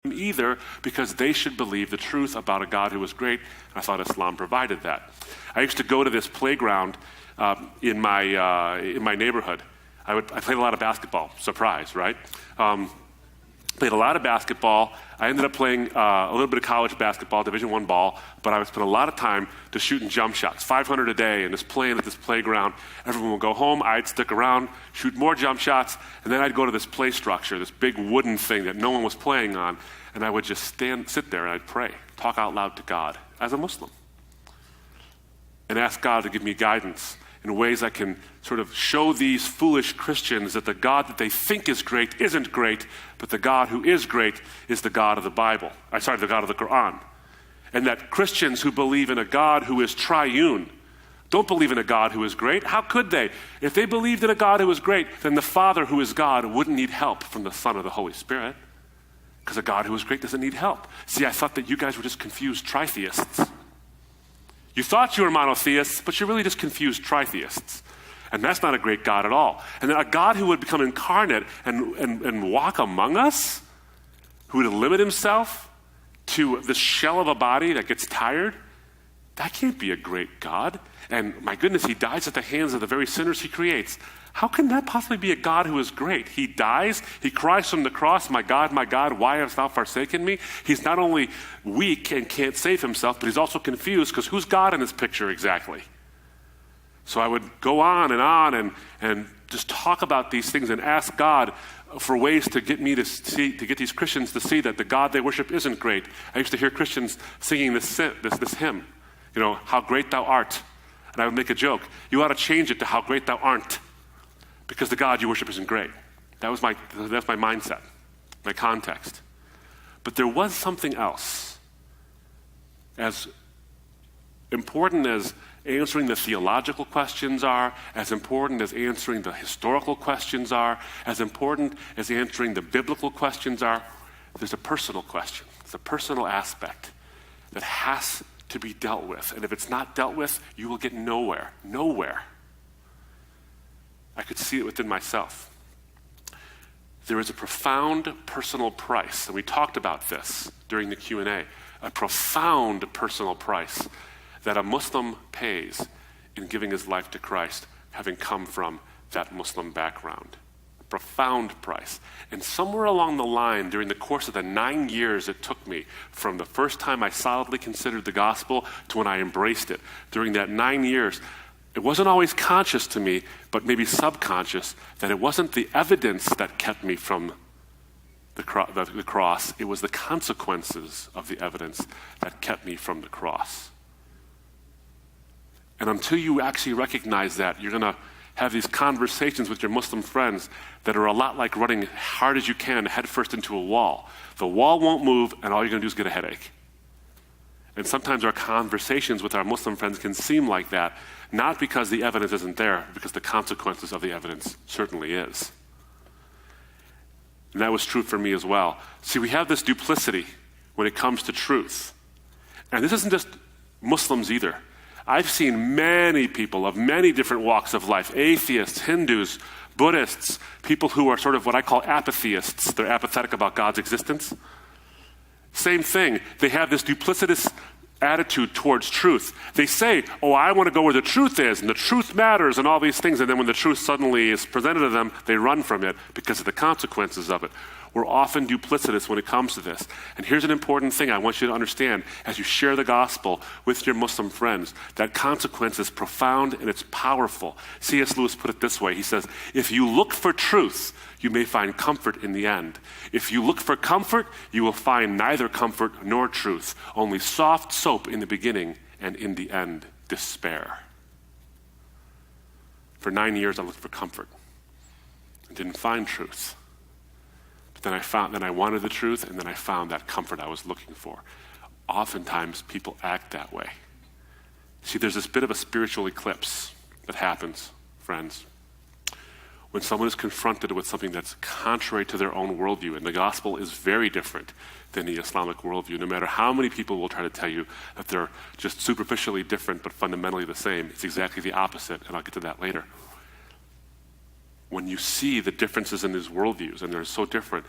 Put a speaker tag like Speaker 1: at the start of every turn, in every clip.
Speaker 1: either, because they should believe the truth about a God who was great. I thought Islam provided that. I used to go to this playground in my neighborhood. I played a lot of basketball. Surprise, right? Played a lot of basketball. I ended up playing a little bit of college basketball, Division I ball, but I would spend a lot of time just shooting jump shots, 500 a day, and just playing at this playground. Everyone would go home. I'd stick around, shoot more jump shots, and then I'd go to this play structure, this big wooden thing that no one was playing on, and I would just sit there and I'd pray, talk out loud to God as a Muslim, and ask God to give me guidance in ways I can sort of show these foolish Christians that the God that they think is great isn't great, but the God who is great is the God of the Bible. The God of the Quran. And that Christians who believe in a God who is triune don't believe in a God who is great. How could they? If they believed in a God who was great, then the Father who is God wouldn't need help from the Son or the Holy Spirit, because a God who is great doesn't need help. See, I thought that you guys were just confused tritheists. You thought you were monotheists, but you're really just confused tritheists. And that's not a great God at all. And then a God who would become incarnate and walk among us, who would limit himself to this shell of a body that gets tired, that can't be a great God. And my goodness, he dies at the hands of the very sinners he creates. How can that possibly be a God who is great? He dies, he cries from the cross, my God, why hast thou forsaken me? He's not only weak and can't save himself, but he's also confused, because who's God in this picture exactly? So I would go on and just talk about these things and ask God for ways to get me to get these Christians to see that the God they worship isn't great. I used to hear Christians singing this hymn, how great thou art. And I would make a joke, you ought to change it to how great thou aren't, because the God you worship isn't great. That's my mindset, my context. But there was something else. As important as answering the theological questions are, as important as answering the historical questions are, as important as answering the biblical questions are, there's a personal question. There's a personal aspect that has to be dealt with. And if it's not dealt with, you will get nowhere. Nowhere. I could see it within myself. There is a profound personal price, and we talked about this during the Q&A, a profound personal price that a Muslim pays in giving his life to Christ, having come from that Muslim background. A profound price. And somewhere along the line, during the course of the 9 years it took me from the first time I solidly considered the gospel to when I embraced it, during that 9 years, it wasn't always conscious to me, but maybe subconscious, that it wasn't the evidence that kept me from the cross. It was the consequences of the evidence that kept me from the cross. And until you actually recognize that, you're going to have these conversations with your Muslim friends that are a lot like running hard as you can headfirst into a wall. The wall won't move, and all you're going to do is get a headache. And sometimes our conversations with our Muslim friends can seem like that, not because the evidence isn't there, because the consequences of the evidence certainly is. And that was true for me as well. See, we have this duplicity when it comes to truth. And this isn't just Muslims either. I've seen many people of many different walks of life, atheists, Hindus, Buddhists, people who are sort of what I call apatheists. They're apathetic about God's existence. Same thing. They have this duplicitous attitude towards truth. They say, I want to go where the truth is, and the truth matters, and all these things, and then when the truth suddenly is presented to them, they run from it because of the consequences of it. We're often duplicitous when it comes to this. And here's an important thing I want you to understand as you share the gospel with your Muslim friends. That consequence is profound and it's powerful. C.S. Lewis put it this way. He says, if you look for truth, you may find comfort in the end. If you look for comfort, you will find neither comfort nor truth, only soft soap in the beginning and in the end, despair. For 9 years, I looked for comfort and didn't find truth. Then I wanted the truth, and then I found that comfort I was looking for. Oftentimes, people act that way. See, there's this bit of a spiritual eclipse that happens, friends, when someone is confronted with something that's contrary to their own worldview, and the gospel is very different than the Islamic worldview. No matter how many people will try to tell you that they're just superficially different but fundamentally the same, it's exactly the opposite, and I'll get to that later. When you see the differences in these worldviews, and they're so different,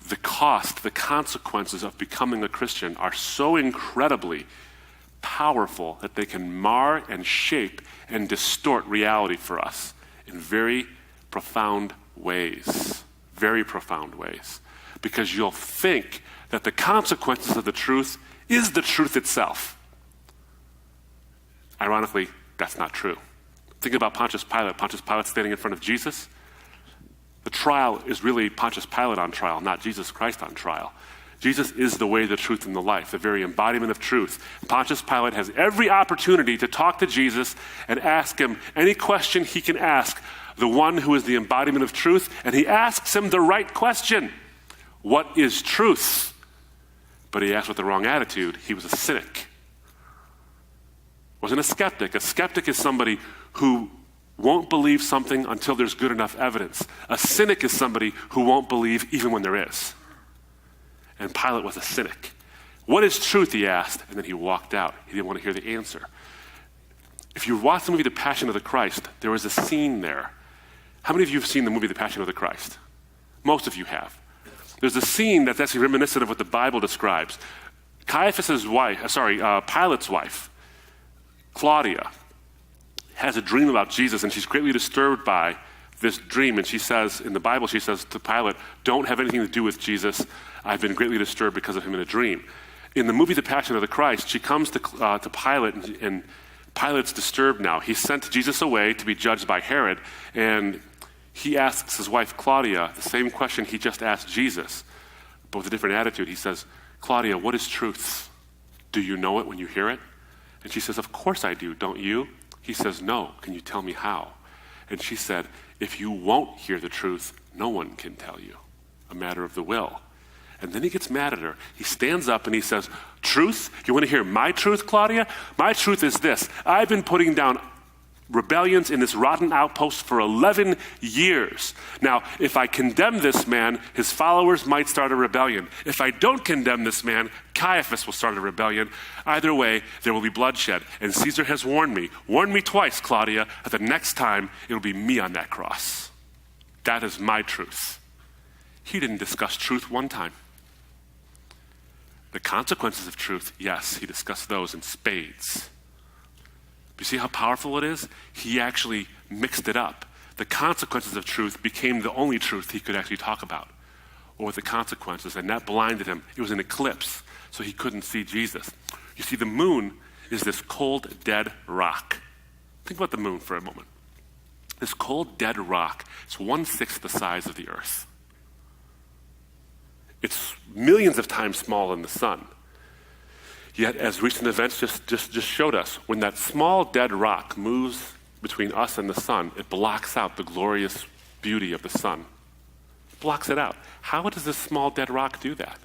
Speaker 1: the cost, the consequences of becoming a Christian are so incredibly powerful that they can mar and shape and distort reality for us in very profound ways. Very profound ways. Because you'll think that the consequences of the truth is the truth itself. Ironically, that's not true. Think about Pontius Pilate. Pontius Pilate standing in front of Jesus. The trial is really Pontius Pilate on trial, not Jesus Christ on trial. Jesus is the way, the truth, and the life, the very embodiment of truth. Pontius Pilate has every opportunity to talk to Jesus and ask him any question he can ask, the one who is the embodiment of truth, and he asks him the right question. What is truth? But he asked with the wrong attitude. He was a cynic. Wasn't a skeptic. A skeptic is somebody who won't believe something until there's good enough evidence. A cynic is somebody who won't believe even when there is. And Pilate was a cynic. What is truth, he asked, and then he walked out. He didn't want to hear the answer. If you watch the movie The Passion of the Christ, there was a scene there. How many of you have seen the movie The Passion of the Christ? Most of you have. There's a scene that's actually reminiscent of what the Bible describes. Pilate's wife, Claudia, has a dream about Jesus, and she's greatly disturbed by this dream. And she says, in the Bible, she says to Pilate, don't have anything to do with Jesus. I've been greatly disturbed because of him in a dream. In the movie The Passion of the Christ, she comes to Pilate, and Pilate's disturbed now. He sent Jesus away to be judged by Herod, and he asks his wife Claudia the same question he just asked Jesus, but with a different attitude. He says, Claudia, what is truth? Do you know it when you hear it? And she says, of course I do, don't you? He says, no, can you tell me how? And she said, if you won't hear the truth, no one can tell you. A matter of the will. And then he gets mad at her. He stands up and he says, truth? You want to hear my truth, Claudia? My truth is this. I've been putting down rebellions in this rotten outpost for 11 years. Now, if I condemn this man, his followers might start a rebellion. If I don't condemn this man, Caiaphas will start a rebellion. Either way, there will be bloodshed. And Caesar has warned me twice, Claudia, that the next time it'll be me on that cross. That is my truth. He didn't discuss truth one time. The consequences of truth, yes, he discussed those in spades. You see how powerful it is? He actually mixed it up. The consequences of truth became the only truth he could actually talk about. What were the consequences? And that blinded him. It was an eclipse, so he couldn't see Jesus. You see, the moon is this cold, dead rock. Think about the moon for a moment. This cold, dead rock, it's 1/6 the size of the earth. It's millions of times smaller than the sun. Yet, as recent events just showed us, when that small dead rock moves between us and the sun, it blocks out the glorious beauty of the sun. It blocks it out. How does this small dead rock do that?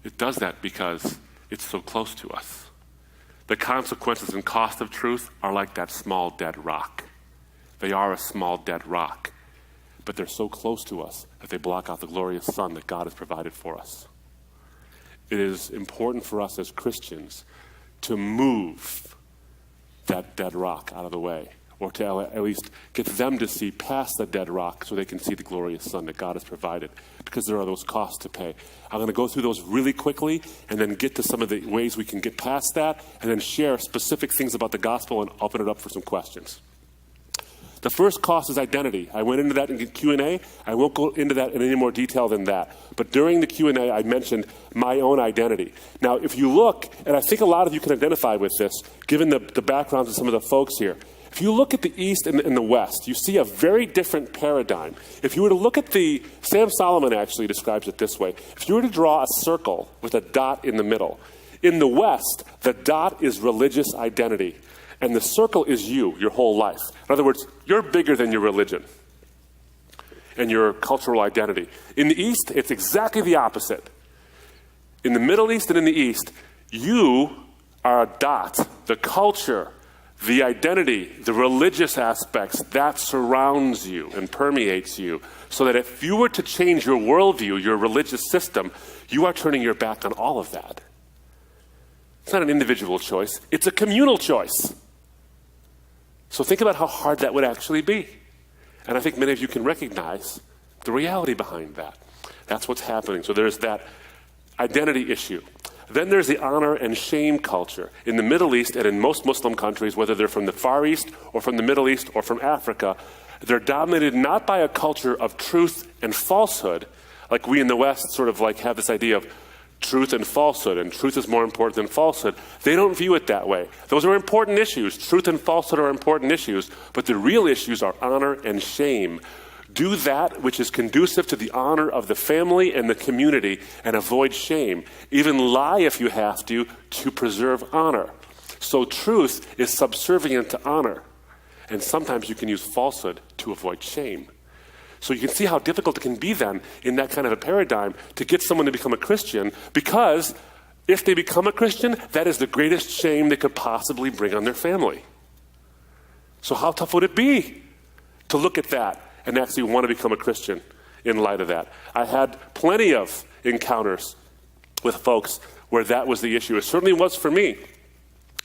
Speaker 1: It does that because it's so close to us. The consequences and cost of truth are like that small dead rock. They are a small dead rock, but they're so close to us that they block out the glorious sun that God has provided for us. It is important for us as Christians to move that dead rock out of the way, or to at least get them to see past the dead rock so they can see the glorious sun that God has provided, because there are those costs to pay. I'm going to go through those really quickly and then get to some of the ways we can get past that, and then share specific things about the gospel and open it up for some questions. The first cost is identity. I went into that in Q&A. I won't go into that in any more detail than that. But during the Q&A, I mentioned my own identity. Now, if you look, and I think a lot of you can identify with this, given the backgrounds of some of the folks here. If you look at the East and the West, you see a very different paradigm. If you were to look at Sam Solomon actually describes it this way. If you were to draw a circle with a dot in the middle, in the West, the dot is religious identity. And the circle is you, your whole life. In other words, you're bigger than your religion and your cultural identity. In the East, it's exactly the opposite. In the Middle East and in the East, you are a dot. The culture, the identity, the religious aspects, that surrounds you and permeates you. So that if you were to change your worldview, your religious system, you are turning your back on all of that. It's not an individual choice. It's a communal choice. So think about how hard that would actually be. And I think many of you can recognize the reality behind that. That's what's happening. So there's that identity issue. Then there's the honor and shame culture. In the Middle East and in most Muslim countries, whether they're from the Far East or from the Middle East or from Africa, they're dominated not by a culture of truth and falsehood, like we in the West sort of like have this idea of truth and falsehood, and truth is more important than falsehood. They don't view it that way. Those are important issues. Truth and falsehood are important issues, but the real issues are honor and shame. Do that which is conducive to the honor of the family and the community, and avoid shame. Even lie if you have to preserve honor. So truth is subservient to honor, and sometimes you can use falsehood to avoid shame. So you can see how difficult it can be then in that kind of a paradigm to get someone to become a Christian, because if they become a Christian, that is the greatest shame they could possibly bring on their family. So how tough would it be to look at that and actually want to become a Christian in light of that? I had plenty of encounters with folks where that was the issue. It certainly was for me.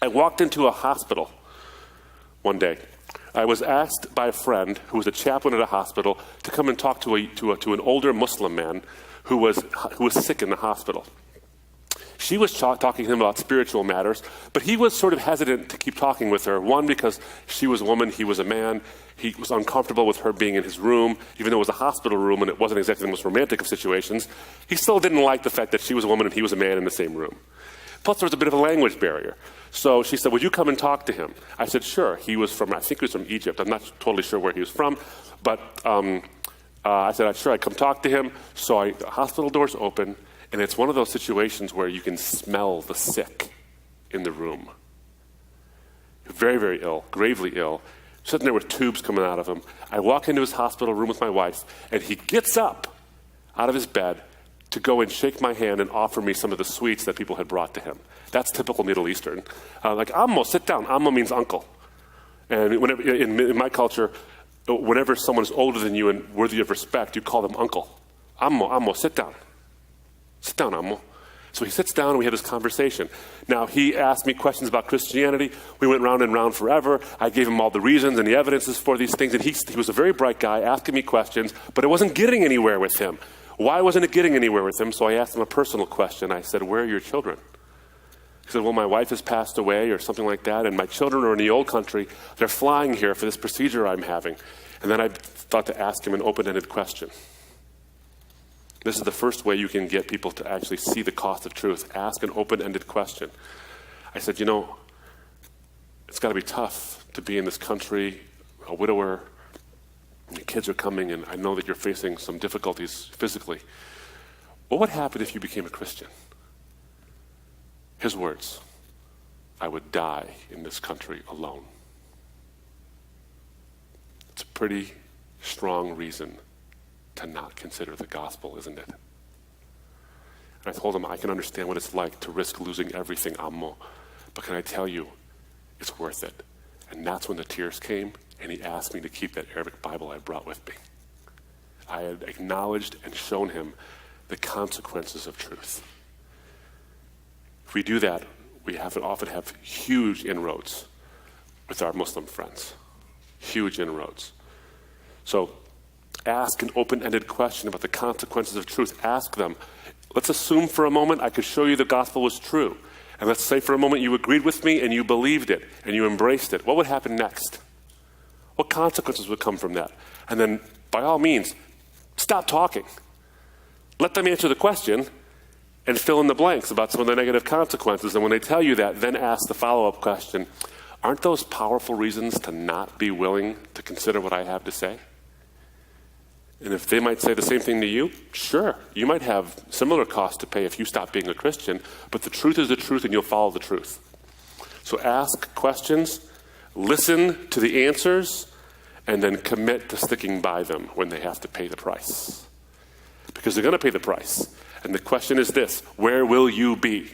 Speaker 1: I walked into a hospital one day. I was asked by a friend who was a chaplain at a hospital to come and talk to an older Muslim man who was sick in the hospital. She was talking to him about spiritual matters, but he was sort of hesitant to keep talking with her. One, because she was a woman, he was a man. He was uncomfortable with her being in his room, even though it was a hospital room and it wasn't exactly the most romantic of situations. He still didn't like the fact that she was a woman and he was a man in the same room. Plus, there was a bit of a language barrier. So she said, would you come and talk to him? I said, sure. I think he was from Egypt. I'm not totally sure where he was from, but I said, sure, I'd come talk to him. So the hospital doors open, and it's one of those situations where you can smell the sick in the room. Very, very ill, gravely ill, sitting there with tubes coming out of him. I walk into his hospital room with my wife, and he gets up out of his bed to go and shake my hand and offer me some of the sweets that people had brought to him. That's typical Middle Eastern. Like, Ammo, sit down. Ammo means uncle. And whenever, in my culture, whenever someone is older than you and worthy of respect, you call them uncle. Ammo, sit down. Sit down, Ammo. So he sits down and we had this conversation. Now, he asked me questions about Christianity. We went round and round forever. I gave him all the reasons and the evidences for these things. And he was a very bright guy asking me questions, but it wasn't getting anywhere with him. Why wasn't it getting anywhere with him? So I asked him a personal question. I said, where are your children? He said, well, my wife has passed away or something like that, and my children are in the old country. They're flying here for this procedure I'm having. And then I thought to ask him an open-ended question. This is the first way you can get people to actually see the cost of truth. Ask an open-ended question. I said, it's got to be tough to be in this country, a widower, and your kids are coming, and I know that you're facing some difficulties physically. What would happen if you became a Christian? His words, I would die in this country alone. It's a pretty strong reason to not consider the gospel, isn't it? And I told him, I can understand what it's like to risk losing everything, Ammo, but can I tell you, it's worth it. And that's when the tears came, and he asked me to keep that Arabic Bible I brought with me. I had acknowledged and shown him the consequences of truth. If we do that, we often have huge inroads with our Muslim friends. Huge inroads. So ask an open-ended question about the consequences of truth. Ask them. Let's assume for a moment I could show you the gospel was true. And let's say for a moment you agreed with me and you believed it and you embraced it. What would happen next? What consequences would come from that? And then, by all means, stop talking. Let them answer the question and fill in the blanks about some of the negative consequences. And when they tell you that, then ask the follow-up question, aren't those powerful reasons to not be willing to consider what I have to say? And if they might say the same thing to you, sure, you might have similar costs to pay if you stop being a Christian, but the truth is the truth and you'll follow the truth. So ask questions, listen to the answers, and then commit to sticking by them when they have to pay the price. Because they're going to pay the price. And the question is this, where will you be?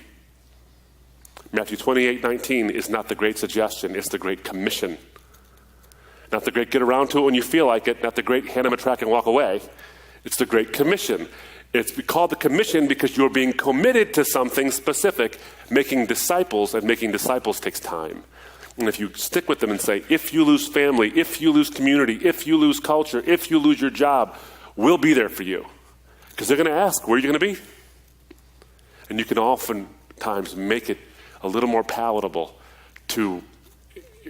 Speaker 1: Matthew 28:19 is not the great suggestion, it's the great commission. Not the great get around to it when you feel like it, not the great hand them a tract and walk away. It's the great commission. It's called the commission because you're being committed to something specific, making disciples, and making disciples takes time. And if you stick with them and say, if you lose family, if you lose community, if you lose culture, if you lose your job, we'll be there for you. Because they're going to ask, where are you going to be? And you can oftentimes make it a little more palatable to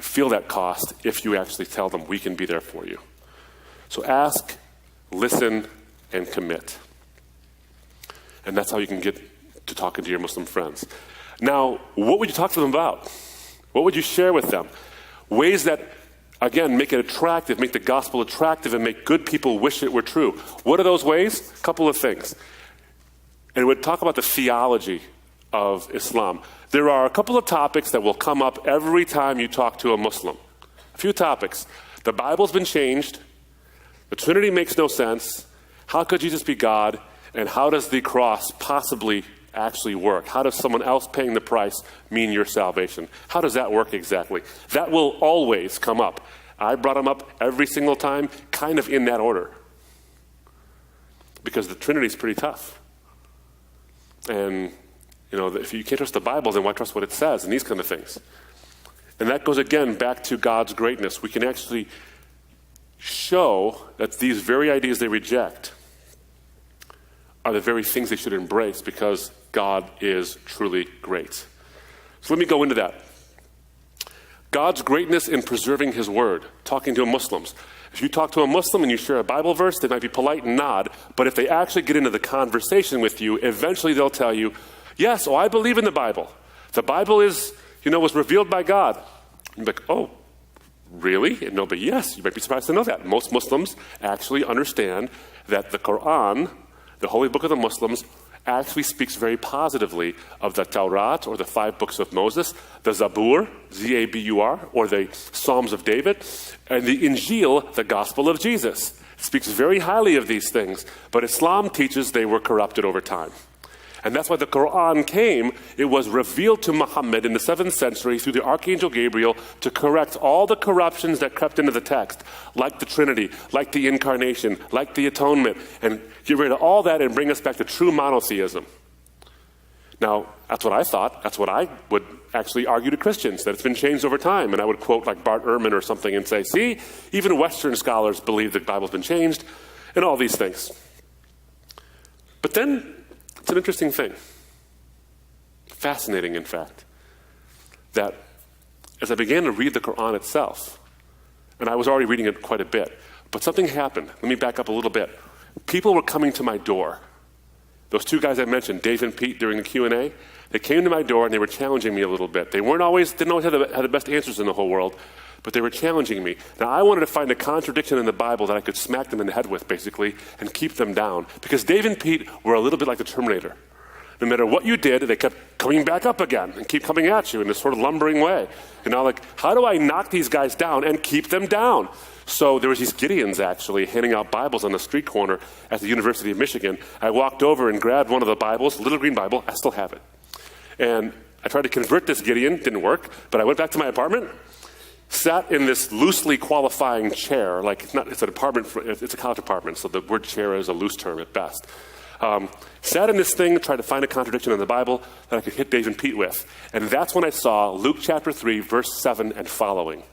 Speaker 1: feel that cost if you actually tell them, we can be there for you. So ask, listen, and commit. And that's how you can get to talking to your Muslim friends. Now, what would you talk to them about? What would you share with them? Ways that, again, make it attractive, make the gospel attractive, and make good people wish it were true. What are those ways? A couple of things. And we'd talk about the theology of Islam. There are a couple of topics that will come up every time you talk to a Muslim. A few topics. The Bible's been changed. The Trinity makes no sense. How could Jesus be God? And how does the cross possibly actually work? How does someone else paying the price mean your salvation? How does that work exactly? That will always come up. I brought them up every single time, kind of in that order. Because the Trinity's pretty tough. And, if you can't trust the Bible, then why trust what it says and these kind of things? And that goes again back to God's greatness. We can actually show that these very ideas they reject are the very things they should embrace because God is truly great. So let me go into that. God's greatness in preserving his word, talking to Muslims. If you talk to a Muslim and you share a Bible verse, they might be polite and nod, but if they actually get into the conversation with you, eventually they'll tell you, yes, I believe in the Bible. The Bible is, was revealed by God. You're like, oh, really? And no, but yes, you might be surprised to know that. Most Muslims actually understand that the Quran, the holy book of the Muslims, actually speaks very positively of the Taurat, or the 5 books of Moses, the Zabur, Z-A-B-U-R, or the Psalms of David, and the Injil, the Gospel of Jesus. It speaks very highly of these things, but Islam teaches they were corrupted over time. And that's why the Quran came. It was revealed to Muhammad in the 7th century through the Archangel Gabriel to correct all the corruptions that crept into the text, like the Trinity, like the Incarnation, like the Atonement, and get rid of all that and bring us back to true monotheism. Now, that's what I thought. That's what I would actually argue to Christians, that it's been changed over time. And I would quote like Bart Ehrman or something and say, see, even Western scholars believe the Bible's been changed, and all these things. But then, it's an interesting thing, fascinating in fact, that as I began to read the Quran itself, and I was already reading it quite a bit, but something happened. Let me back up a little bit. People were coming to my door. Those 2 guys I mentioned, Dave and Pete, during the Q&A, they came to my door and they were challenging me a little bit. They didn't always have the best answers in the whole world, but they were challenging me. Now, I wanted to find a contradiction in the Bible that I could smack them in the head with, basically, and keep them down. Because Dave and Pete were a little bit like the Terminator. No matter what you did, they kept coming back up again and keep coming at you in this sort of lumbering way. And I'm like, how do I knock these guys down and keep them down? So there was these Gideons, actually, handing out Bibles on the street corner at the University of Michigan. I walked over and grabbed one of the Bibles, a little green Bible. I still have it. And I tried to convert this Gideon. Didn't work. But I went back to my apartment, sat in this loosely qualifying chair, like it's an apartment, it's a college apartment, so the word chair is a loose term at best. Sat in this thing, tried to find a contradiction in the Bible that I could hit Dave and Pete with. And that's when I saw Luke chapter 3, verse 7 and following.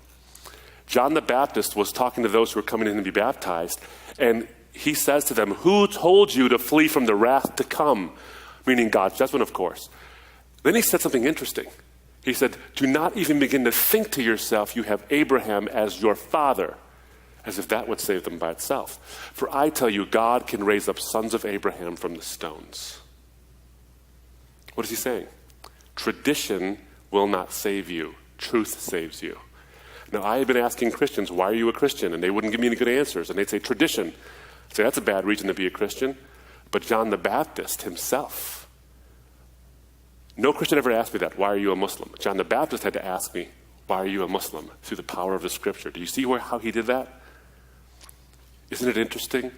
Speaker 1: John the Baptist was talking to those who were coming in to be baptized, and he says to them, who told you to flee from the wrath to come? Meaning God's judgment, of course. Then he said something interesting. He said, do not even begin to think to yourself you have Abraham as your father, as if that would save them by itself. For I tell you, God can raise up sons of Abraham from the stones. What is he saying? Tradition will not save you. Truth saves you. Now, I had been asking Christians, why are you a Christian? And they wouldn't give me any good answers. And they'd say, tradition. I'd say, that's a bad reason to be a Christian. But John the Baptist himself, no Christian ever asked me that, why are you a Muslim? John the Baptist had to ask me, why are you a Muslim? Through the power of the Scripture. Do you see how he did that? Isn't it interesting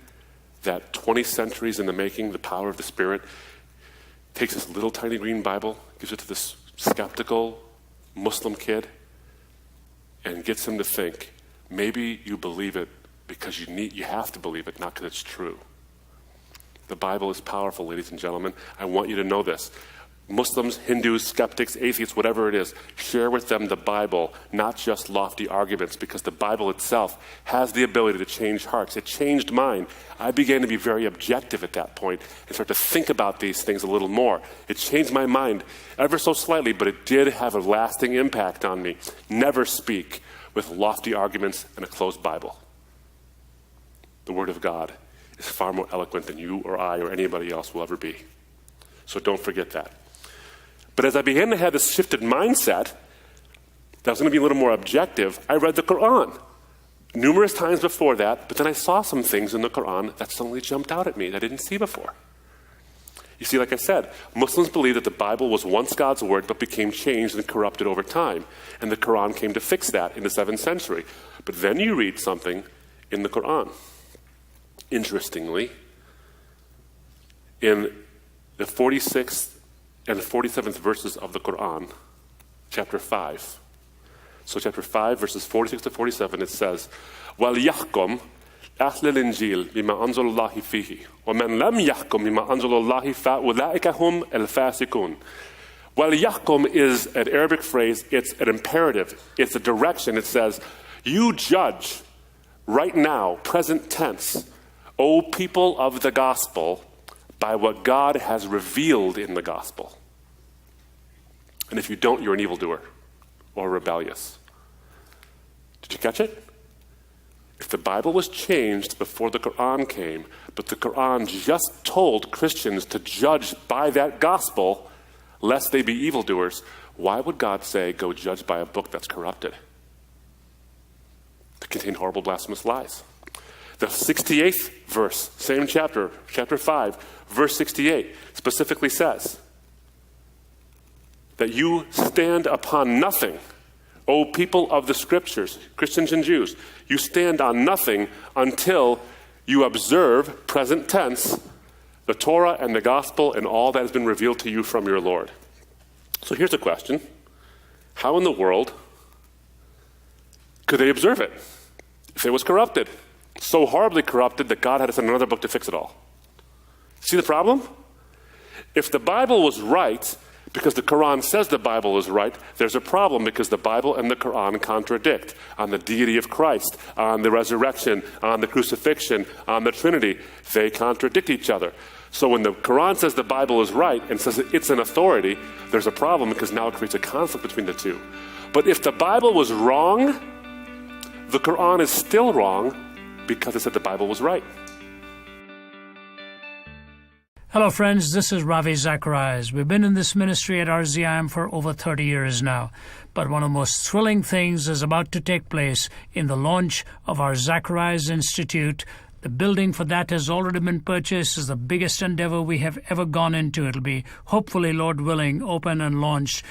Speaker 1: that 20 centuries in the making, the power of the Spirit takes this little tiny green Bible, gives it to this skeptical Muslim kid, and gets him to think, maybe you believe it because you have to believe it, not because it's true. The Bible is powerful, ladies and gentlemen. I want you to know this. Muslims, Hindus, skeptics, atheists, whatever it is, share with them the Bible, not just lofty arguments, because the Bible itself has the ability to change hearts. It changed mine. I began to be very objective at that point and start to think about these things a little more. It changed my mind ever so slightly, but it did have a lasting impact on me. Never speak with lofty arguments and a closed Bible. The Word of God is far more eloquent than you or I or anybody else will ever be. So don't forget that. But as I began to have this shifted mindset, that was going to be a little more objective, I read the Quran numerous times before that, but then I saw some things in the Quran that suddenly jumped out at me that I didn't see before. You see, like I said, Muslims believe that the Bible was once God's word but became changed and corrupted over time, and the Quran came to fix that in the 7th century. But then you read something in the Quran. Interestingly, in the 46th and the 47th verses of the Quran, chapter 5. So chapter 5, verses 46 to 47, it says, وَلْيَحْكُمْ أَهْلَ الْإِنْجِيلِ بِمَا أَنزَلَ اللَّهِ فِيهِ وَمَنْ لَمْ يَحْكُمْ بِمَا أَنزَلَ اللَّهِ فَأُولَٰئِكَ هُمُ الْفَاسِقُونَ. وَلْيَحْكُمْ is an Arabic phrase. It's an imperative. It's a direction. It says, you judge right now, present tense, O people of the gospel, by what God has revealed in the gospel. And if you don't, you're an evildoer or rebellious. Did you catch it? If the Bible was changed before the Quran came, but the Quran just told Christians to judge by that gospel, lest they be evildoers, why would God say, go judge by a book that's corrupted, to contain horrible, blasphemous lies? The 68th verse, same chapter, chapter 5, verse 68, specifically says that you stand upon nothing, O people of the Scriptures, Christians and Jews, you stand on nothing until you observe, present tense, the Torah and the gospel and all that has been revealed to you from your Lord. So here's a question. How in the world could they observe it if it was corrupted? So horribly corrupted that God had to send another book to fix it all. See the problem? If the Bible was right, because the Quran says the Bible is right, there's a problem because the Bible and the Quran contradict on the deity of Christ, on the resurrection, on the crucifixion, on the Trinity. They contradict each other. So when the Quran says the Bible is right and says it's an authority, there's a problem because now it creates a conflict between the two. But if the Bible was wrong, the Quran is still wrong because it said the Bible was right.
Speaker 2: Hello friends, this is Ravi Zacharias. We've been in this ministry at Rzim for over 30 years now. But one of the most thrilling things is about to take place in the launch of our Zacharias Institute. The building for that has already been purchased. It's the biggest endeavor we have ever gone into. It'll be, hopefully, Lord willing, open and launched